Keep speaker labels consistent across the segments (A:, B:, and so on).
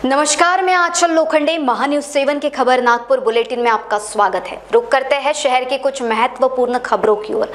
A: नमस्कार, मैं आंचल लोखंडे महान्यूज 7 के खबर नागपुर बुलेटिन में आपका स्वागत है। रुक करते हैं शहर के कुछ महत्वपूर्ण खबरों की ओर।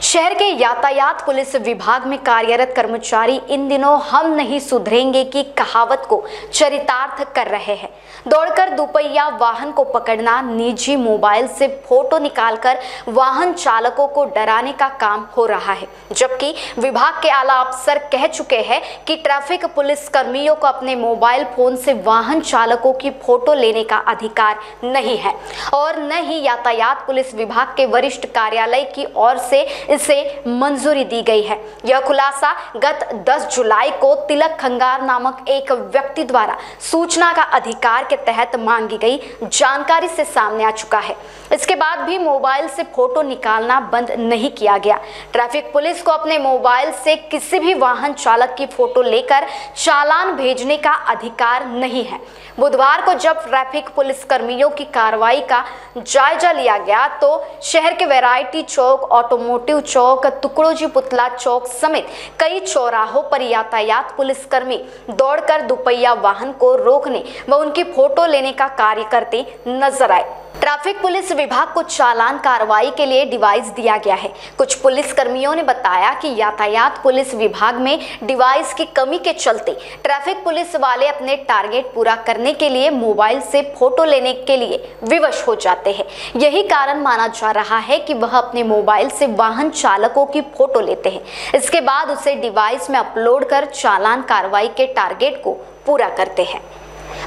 A: शहर के यातायात पुलिस विभाग में कार्यरत कर्मचारी इन दिनों हम नहीं सुधरेंगे की कहावत को चरितार्थ कर रहे हैं। दौड़कर दुपहिया वाहन को पकड़ना, निजी मोबाइल से फोटो निकालकर वाहन चालकों को डराने का काम हो रहा है, जबकि विभाग के आला अफसर कह चुके हैं कि ट्रैफिक पुलिस कर्मियों को अपने मोबाइल फोन से वाहन चालकों की फोटो लेने का अधिकार नहीं है और न ही यातायात पुलिस विभाग के वरिष्ठ कार्यालय की ओर से इसे मंजूरी दी गई है। यह खुलासा गत 10 जुलाई को तिलक खंगार नामक एक व्यक्ति द्वारा सूचना का अधिकार के तहत मांगी गई जानकारी से सामने आ चुका है। इसके बाद भी मोबाइल से फोटो निकालना बंद नहीं किया गया। ट्रैफिक पुलिस को अपने मोबाइल से किसी भी वाहन चालक की फोटो लेकर चालान भेजने का अधिकार नहीं है। बुधवार को जब ट्रैफिक पुलिस कर्मियों की कार्रवाई का जायजा लिया गया तो शहर के वैरायटी चौक, ऑटोमोटिव चौक, तुकड़ोजी पुतला चौक समेत कई चौराहों पर यातायात पुलिस कर्मी दौड़कर दुपहिया वाहन को रोकने व उनकी फोटो लेने का कार्य करते नजर आए। ट्रैफिक पुलिस विभाग को चालान कार्रवाई के लिए डिवाइस दिया गया है। कुछ पुलिस कर्मियों ने बताया कि यातायात पुलिस विभाग में डिवाइस की कमी के चलते ट्रैफिक पुलिस वाले अपने टारगेट पूरा करने के लिए मोबाइल से फोटो लेने के लिए विवश हो जाते हैं। यही कारण माना जा रहा है कि वह अपने मोबाइल से वाहन चालकों की फोटो लेते हैं, इसके बाद उसे डिवाइस में अपलोड कर चालान कार्रवाई के टारगेट को पूरा करते हैं।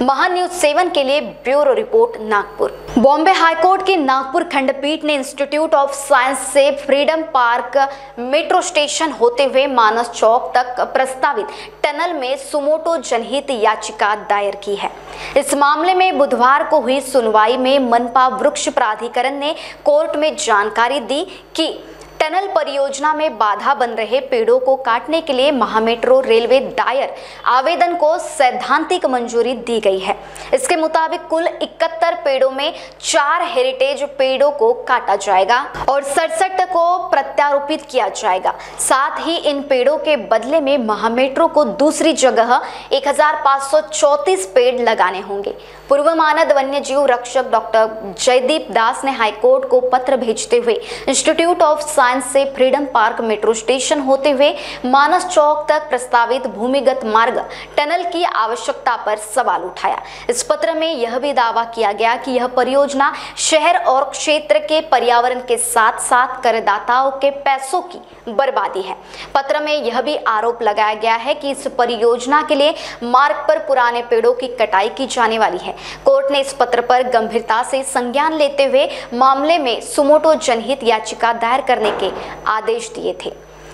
A: महान्यूज 7 के लिए bureau report Nagpur. Bombay high court की नागपुर खंडपीठ ने इंस्टीट्यूट ऑफ साइंस से फ्रीडम पार्क मेट्रो स्टेशन होते हुए मानस चौक तक प्रस्तावित टनल में सुमोटो जनहित याचिका दायर की है। इस मामले में बुधवार को हुई सुनवाई में मनपा वृक्ष प्राधिकरण ने कोर्ट में जानकारी दी कि टनल परियोजना में बाधा बन रहे पेड़ों को काटने के लिए महामेट्रो रेलवे दायर आवेदन को सैद्धांतिक मंजूरी दी गई है। इसके मुताबिक कुल 71 पेड़ों में 4 हेरिटेज पेड़ों को काटा जाएगा और 67 को प्रत्यारोपित किया जाएगा। साथ ही इन पेड़ों के बदले में महामेट्रो को दूसरी जगह 1534 पेड़ लगाने होंगे। पूर्व मानद वन्य जीव रक्षक डॉक्टर जयदीप दास ने हाईकोर्ट को पत्र भेजते हुए इंस्टीट्यूट ऑफ साइंस से फ्रीडम पार्क मेट्रो स्टेशन होते हुए मानस चौक तक प्रस्तावित भूमिगत मार्ग टनल की आवश्यकता पर सवाल उठाया। इस पत्र में यह भी दावा किया गया कि यह परियोजना शहर और क्षेत्र के पर्यावरण के साथ साथ करदाताओं के पैसों की बर्बादी है। पत्र में यह भी आरोप लगाया गया है कि इस परियोजना के लिए मार्ग पर पुराने पेड़ों की कटाई की जाने वाली है। कोर्ट ने इस पत्र पर गंभीरता से संज्ञान लेते हुए मामले में सुमोटो जनहित याचिका दायर करने के आदेश दिए थे।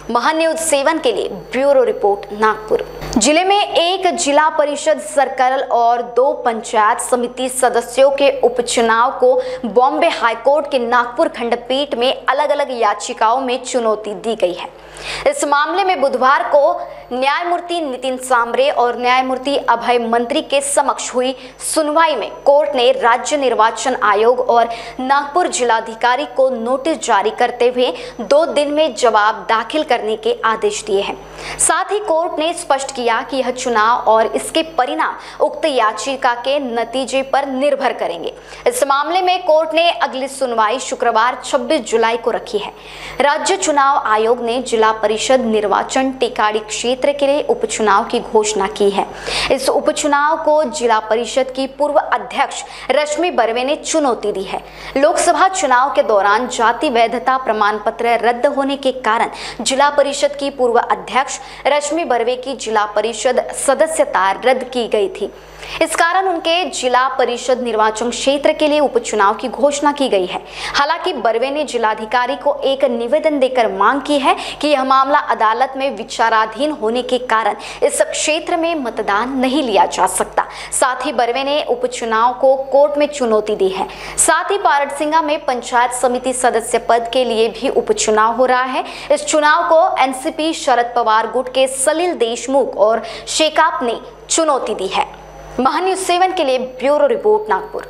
A: महान्यूज 7 के लिए ब्यूरो रिपोर्ट नागपुर। जिले में एक जिला परिषद सर्कल और 2 पंचायत समिति सदस्यों के उपचुनाव को बॉम्बे हाईकोर्ट के नागपुर खंडपीठ में अलग अलग याचिकाओं में चुनौती दी गई है। इस मामले में बुधवार को न्यायमूर्ति नितिन सांबरे और न्यायमूर्ति अभय मंत्री के समक्ष हुई सुनवाई में कोर्ट ने राज्य निर्वाचन आयोग और नागपुर जिलाधिकारी को नोटिस जारी करते हुए 2 दिन में जवाब दाखिल करने के आदेश दिए हैं। साथ ही कोर्ट ने स्पष्ट किया कि यह चुनाव और इसके परिणाम उक्त याचिका के नतीजे पर निर्भर करेंगे। इस मामले में कोर्ट ने अगली सुनवाई शुक्रवार 26 जुलाई को रखी है। राज्य चुनाव आयोग ने जिला परिषद निर्वाचन टिकारी क्षेत्र के लिए उपचुनाव की घोषणा की है। इस उपचुनाव को जिला परिषद की पूर्व अध्यक्ष रश्मि बर्वे ने चुनौती दी है। लोकसभा चुनाव के दौरान जाति वैधता प्रमाण पत्र रद्द होने के कारण जिला परिषद की पूर्व अध्यक्ष रश्मि बर्वे की जिला परिषद सदस्यता रद्द की गई थी। इस कारण उनके जिला परिषद निर्वाचन क्षेत्र के लिए उपचुनाव की घोषणा की गई है। हालांकि बर्वे ने जिलाधिकारी को एक निवेदन देकर मांग की है कि यह मामला अदालत में विचाराधीन होने के कारण इस क्षेत्र में मतदान नहीं लिया जा सकता। साथ ही बर्वे ने उपचुनाव को कोर्ट में चुनौती दी है। साथ ही पारडसिंगा में पंचायत समिति सदस्य पद के लिए भी उपचुनाव हो रहा है। इस चुनाव को एनसीपी शरद पवार गुट के सलील देशमुख और शेकाप ने चुनौती दी है। महान्यूज 7 के लिए ब्यूरो रिपोर्ट नागपुर।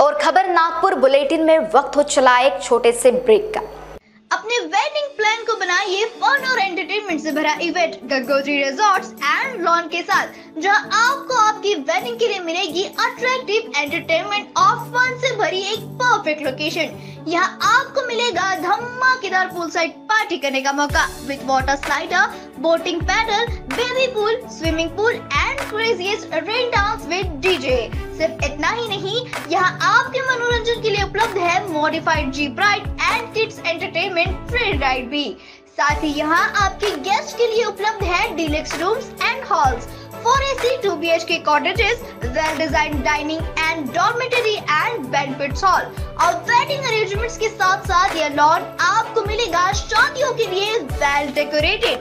A: और खबर नागपुर बुलेटिन में वक्त हो चला एक छोटे से ब्रेक का।
B: अपने वेडिंग प्लान को बनाइए फन और एंटरटेनमेंट से भरा event Gangotri resorts and lawn के साथ, जहां आपको वेडिंग के लिए मिलेगी अट्रैक्टिव एंटरटेनमेंट और फन से भरी एक परफेक्ट लोकेशन। यहाँ आपको मिलेगा धमाकेदार पूल साइड पार्टी करने का मौका with water slider, boating pedal, baby pool, swimming pool and craziest rain dance with DJ. सिर्फ इतना ही नहीं, यहाँ आपके मनोरंजन के लिए उपलब्ध है modified jeep ride and kids entertainment free ride भी। साथ ही यहाँ आपके गेस्ट के लिए उपलब्ध है deluxe rooms and halls, 4 AC 2 BHK cottages, well designed dining and dormitory and banquet hall और वेडिंग अरेंजमेंट्स के साथ साथ यह लॉन आपको मिलेगा शादियों के लिए वेल डेकोरेटेड।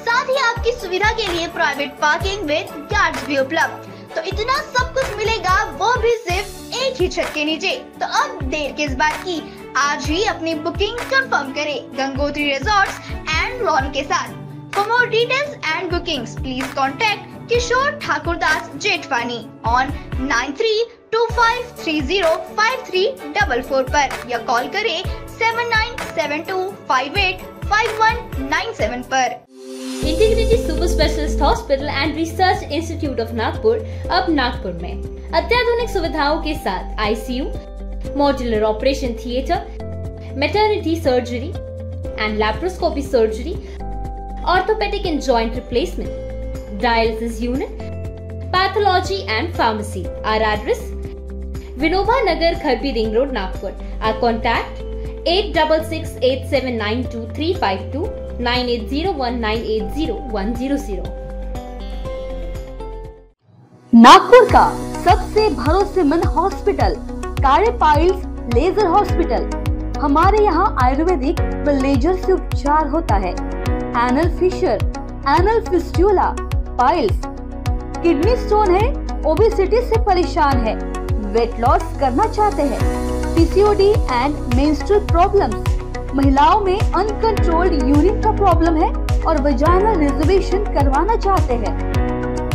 B: साथ ही आपकी सुविधा के लिए प्राइवेट पार्किंग विद गार्ड्स भी उपलब्ध। तो इतना सब कुछ मिलेगा, वो भी सिर्फ एक ही छत के नीचे। तो अब देर किस बात की, आज ही अपनी बुकिंग कंफर्म करें गंगोत्री रिजॉर्ट्स एंड लॉन के साथ। For more details and bookings please contact Kishore Thakurdas Jethwani on 9325305344 पर या कॉल करें 7972585197 पर।
C: Integrity super specialist hospital and research institute of Nagpur अब नागपुर में अत्याधुनिक सुविधाओं के साथ ICU, modular operation theatre, maternity surgery and laparoscopy surgery, orthopaedic and joint replacement, dialysis unit, pathology and pharmacy. Our address: Vinoba Nagar, Kharbi Ring Road, Nagpur. Our contact: 8668792352 9801980100।
D: Nagpur का सबसे भरोसेमंद hospital कार्य पाइल्स लेजर हॉस्पिटल। हमारे यहाँ आयुर्वेदिक व laser से उपचार होता है। Anal fissure, anal fistula, piles, kidney stone है, ओबेसिटी से परेशान है, वेट लॉस करना चाहते हैं, PCOD एंड मेंस्ट्रुअल प्रॉब्लम्स, महिलाओं में अनकंट्रोल्ड यूरिन का प्रॉब्लम है और वजाइनल रिजर्वेशन करवाना चाहते हैं,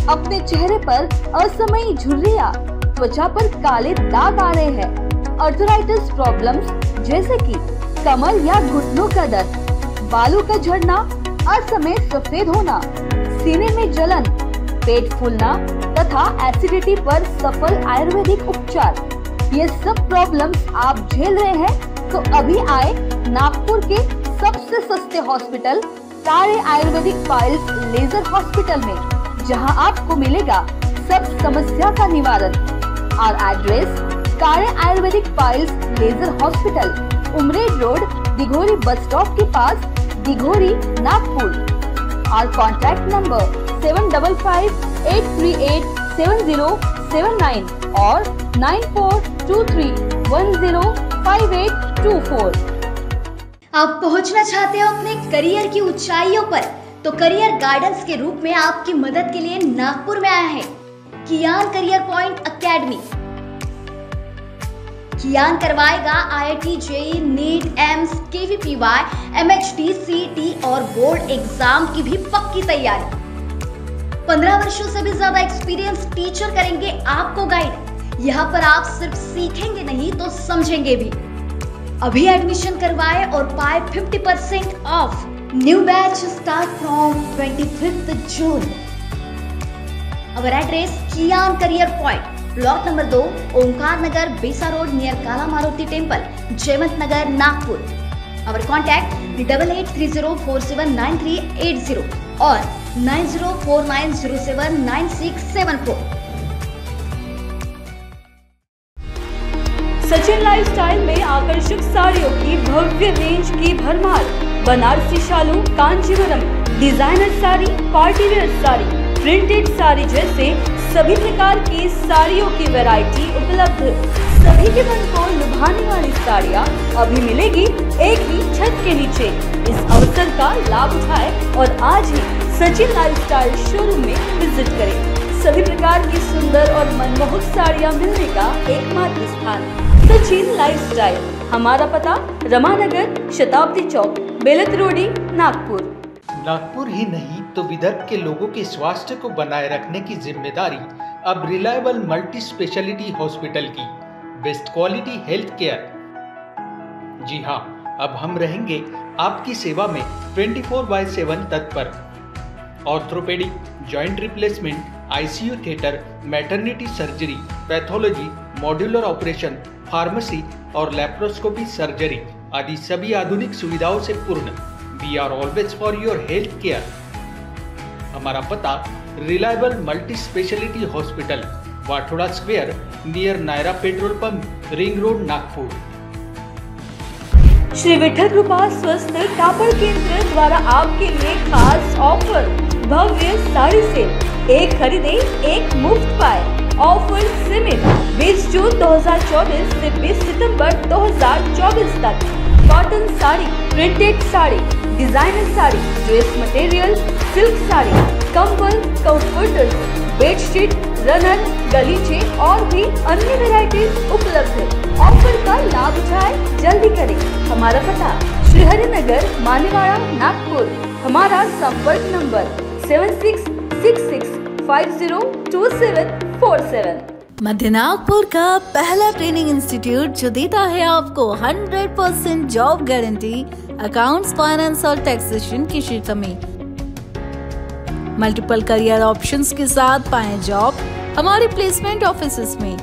D: अपने चेहरे पर असमयी झुर्रियां, त्वचा पर काले दाग आ रहे हैं, अर्थराइटिस प्रॉब्लम्स जैसे कि कमर या घुटनों का दर्द, बालों का झड़ना, असमय सफेद होना, सीने में जलन, पेट फूलना तथा एसिडिटी पर सफल आयुर्वेदिक उपचार, ये सब प्रॉब्लम्स आप झेल रहे हैं तो अभी आए नागपुर के सबसे सस्ते हॉस्पिटल कार्य आयुर्वेदिक पाइल्स लेजर हॉस्पिटल में, जहां आपको मिलेगा सब समस्या का निवारण। और address: Karya Ayurvedic piles laser hospital, Umred road, Dighori bus stop के पास, दिघोरी, नागपुर। और कॉन्टैक्ट नंबर 7538387079 और 9423105824।
A: आप पहुंचना चाहते हो अपने करियर की ऊंचाइयों पर, तो करियर गाइडेंस के रूप में आपकी मदद के लिए नागपुर में आया है कियान करियर पॉइंट एकेडमी। कियान करवाएगा IIT, JEE, NEET, AIIMS, KVPY, MHT, CET और बोर्ड एग्जाम की भी पक्की तैयारी। 15 वर्षों से भी ज्यादा एक्सपीरियंस टीचर करेंगे आपको गाइड। यहाँ पर आप सिर्फ सीखेंगे नहीं तो समझेंगे भी। अभी एडमिशन करवाए और पाए 50% off. New batch start from 25th June। Our address: Kiyan career point, block number 2, Omkar Nagar, Besa road near Kala Maruti temple, Jaywant Nagar, Nagpur. Our contact: 8830479380 और 9049079674।
D: सचिन लाइफस्टाइल में आकर्षक साड़ियों की भव्य रेंज की भरमार। बनारसी शालू, Kanjeevaram, designer sari, party wear sari, printed sari जैसे सभी प्रकार की साड़ियों की वैरायटी उपलब्ध। सभी के मन को लुभाने वाली साड़ियाँ अभी मिलेगी एक ही छत के नीचे। इस अवसर का लाभ उठाएं और आज ही सचिन लाइफस्टाइल शोरूम में विजिट करें। सभी प्रकार की सुंदर और मनमोहक साड़ियाँ मिलने का एकमात्र स्थान सचिन लाइफस्टाइल। हमारा पता: रमानगर, शताब्दी चौक, बेलत रोडी, नागपुर।
E: नागपुर ही नहीं तो विदर्भ के लोगों के स्वास्थ्य को बनाए रखने की जिम्मेदारी अब रिलायबल मल्टी स्पेशलिटी हॉस्पिटल की। Best quality health care. जी हाँ, अब हम रहेंगे आपकी सेवा में 24/7 तत्पर। Orthopaedic, joint replacement, ICU theatre, maternity surgery, pathology, modular operation, pharmacy और लैप्रोस्कोपी सर्जरी आदि सभी आधुनिक सुविधाओं से पूर्ण। We are always for your health care. हमारा पता reliable multi speciality hospital, Wathoda square, near Nayara petrol pump, ring road, Nagpur.
D: Shri Vithal Krupa स्वस्थ कापड़ केंद्र द्वारा आपके लिए खास ऑफर, भव्य साड़ी सेल, एक खरीदे एक मुफ्त पाए। ऑफर सीमित 20 जून 2024 से 20 सितंबर 2024 तक। Cotton sari, printed sari, designer sari, dress material, silk sari, कंबल, कंफर्टर्स, बेडशीट, रनर, गलीचे और भी अन्य वैरायटीज उपलब्ध है। ऑफर का लाभ उठाएं, जल्दी करें। हमारा पता श्रीहरि नगर, मानेवाड़ा, नागपुर। हमारा संपर्क नंबर 7666502747।
F: मध्य नागपुर का पहला ट्रेनिंग इंस्टीट्यूट जो देता है आपको 100% जॉब गारंटी अकाउंट्स, फाइनेंस और टैक्सेशन के क्षेत्र में। मल्टीपल करियर ऑप्शंस के साथ पाएं जॉब हमारे प्लेसमेंट ऑफिसेस में।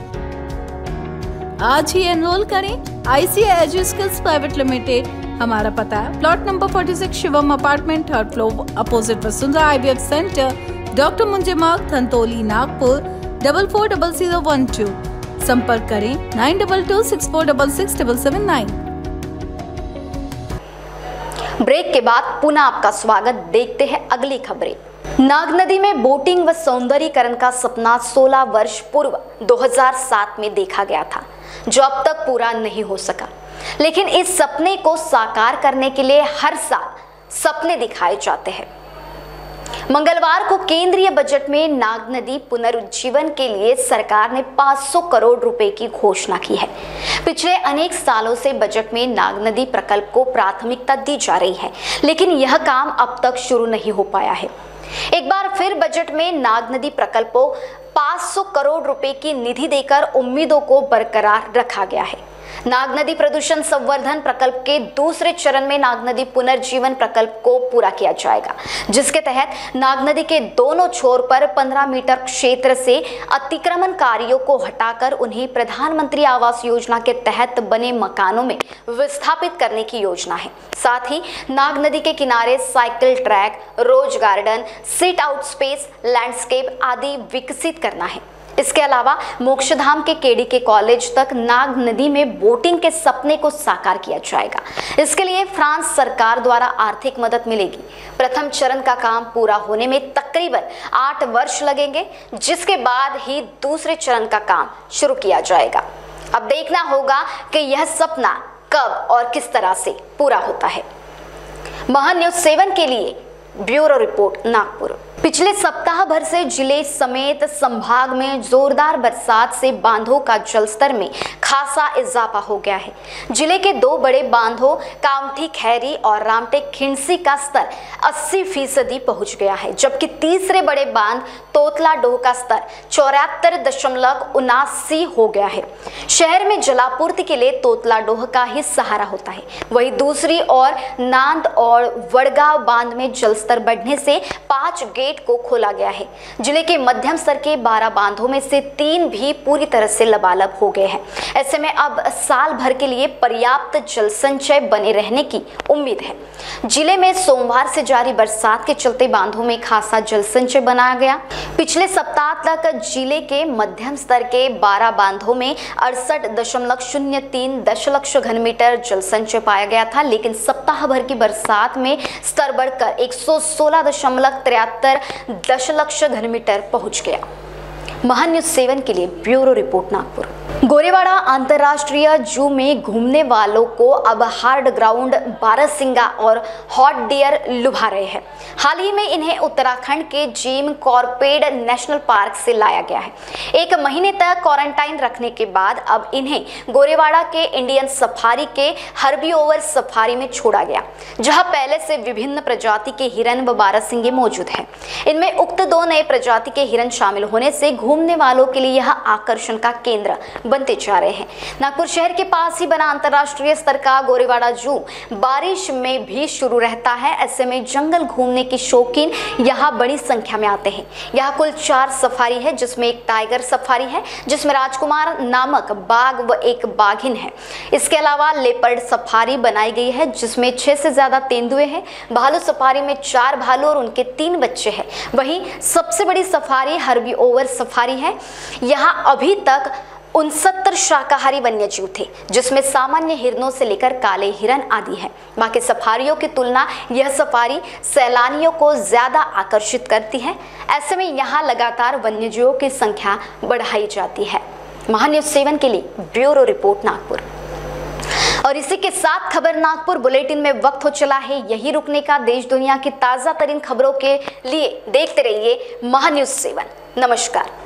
F: आज ही एनरोल करें ICI एजुस्किल्स प्राइवेट लिमिटेड। हमारा पता plot number 46 Shivam apartment, 3rd floor, opposite Vasundhara IVF centre, doctor Munje Marg, Dhantoli, Nagpur 440012। संपर्क करें 9226466779।
A: ब्रेक के बाद पुनः आपका स्वागत। देखते हैं अगली खबरें। नाग नदी में बोटिंग व सौंदर्यीकरण का सपना 16 वर्ष पूर्व 2007 में देखा गया था, जो अब तक पूरा नहीं हो सका। लेकिन इस सपने को साकार करने के लिए हर साल सपने दिखाए जाते हैं। मंगलवार को केंद्रीय बजट में नाग नदी पुनरुज्जीवन के लिए सरकार ने 500 करोड़ रुपए की घोषणा की है। पिछले अनेक सालों से बजट में नाग नदी प्रकल्प को प्राथमिकता दी जा रही है, लेकिन यह काम अब तक शुरू नहीं हो पाया है। एक बार फिर बजट में नाग नदी प्रकल्प को 500 करोड़ रुपए की निधि देकर उम्मीदों को बरकरार रखा गया है। नाग नदी प्रदूषण संवर्धन प्रकल्प के दूसरे चरण में नाग नदी पुनर्जीवन प्रकल्प को पूरा किया जाएगा, जिसके तहत नाग नदी के दोनों छोर पर 15 मीटर क्षेत्र से अतिक्रमणकारियों को हटाकर उन्हें प्रधानमंत्री आवास योजना के तहत बने मकानों में विस्थापित करने की योजना है। साथ ही नाग नदी के किनारे cycle track, rose garden, sit out space, landscape आदि विकसित करना है। इसके अलावा मोक्षधाम के केडीके कॉलेज तक नाग नदी में बोटिंग के सपने को साकार किया जाएगा। इसके लिए फ्रांस सरकार द्वारा आर्थिक मदद मिलेगी। प्रथम चरण का काम पूरा होने में तकरीबन 8 वर्ष लगेंगे, जिसके बाद ही दूसरे चरण का काम शुरू किया जाएगा। अब देखना होगा कि यह सपना कब और किस तरह से पूरा होता है। महान्यूज 7 के लिए ब्यूरो रिपोर्ट, नागपुर। पिछले सप्ताह भर से जिले समेत संभाग में जोरदार बरसात से बांधों का जलस्तर में खासा इजाफा हो गया है। जिले के 2 बड़े बांधों कामठी खैरी और रामटेक खिंडसी का स्तर 80% पहुंच गया है, जबकि तीसरे बड़े बांध तोतला डोह का स्तर 74.79 हो गया है। शहर में जलापूर्ति के लिए तोतला डोह का ही सहारा होता है। वहीं दूसरी ओर नांद और वड़गांव बांध में जलस्तर बढ़ने से 5 गेट को खोला गया है। जिले के मध्यम स्तर के 12 बांधों में से 3 भी पूरी तरह से लबालब हो गए हैं। ऐसे में अब साल भर के लिए पर्याप्त जल संचय बने रहने की उम्मीद है। जिले में सोमवार से जारी बरसात के चलते बांधों में खासा जल संचय बनाया गया। पिछले सप्ताह तक जिले के मध्यम स्तर के 12 बांधों में 68.03 दशलक्ष घन मीटर जल संचय पाया गया था, लेकिन सप्ताह भर की बरसात में स्तर बढ़कर 116.73 दशलक्ष घन मीटर पहुंच गया। महान्यूज 7 के लिए ब्यूरो रिपोर्ट, नागपुर। गोरेवाड़ा अंतर्राष्ट्रीय जू में घूमने वालों को अब हार्ड ग्राउंड, बारहसिंगा और हॉट डियर लुभा रहे हैं। हाल ही में इन्हें उत्तराखंड के जिम कॉर्बेट नेशनल पार्क से लाया गया है। 1 महीने तक क्वारंटाइन रखने के बाद अब इन्हें गोरेवाड़ा के इंडियन सफारी के हर्बीओवर सफारी में छोड़ा गया, जहां पहले से विभिन्न प्रजाति के हिरन व बारहसिंगे मौजूद हैं। इनमें उक्त 2 नए प्रजाति के हिरन शामिल होने से घूमने वालों के लिए यह आकर्षण का केंद्र बनते जा रहे हैं। नागपुर शहर के पास ही बना अंतर्राष्ट्रीय स्तर का गोरेवाड़ा जू बारिश में भी शुरू रहता है। ऐसे में जंगल घूमने की शौकीन यहाँ बड़ी संख्या में आते हैं। यहाँ कुल 4 सफारी है, जिसमें एक टाइगर सफारी है जिसमें राजकुमार नामक बाघ व एक बाघिन है। इसके अलावा लेपर्ड सफारी बनाई गई है जिसमें 6 से ज्यादा तेंदुए हैं। भालू सफारी में 4 भालू और उनके 3 बच्चे हैं। वहीं सबसे बड़ी सफारी हर्बी ओवर सफारी है। यहाँ अभी तक 69 शाकाहारी वन्यजीव थे, जिसमें सामान्य हिरणों से लेकर काले हिरण आदि हैं। बाकी सफारियों की तुलना यह सफारी सैलानियों को ज्यादा आकर्षित करती है। ऐसे में यहाँ लगातार वन्यजीवों की संख्या बढ़ाई जाती है। महान्यूज़ 7 के लिए ब्यूरो रिपोर्ट नागपुर। और इसी के साथ खबर नागपुर बुलेटिन में वक्त हो चला है यही रुकने का। देश दुनिया की ताजा तरीन खबरों के लिए देखते रहिए महान्यूज़ 7। नमस्कार।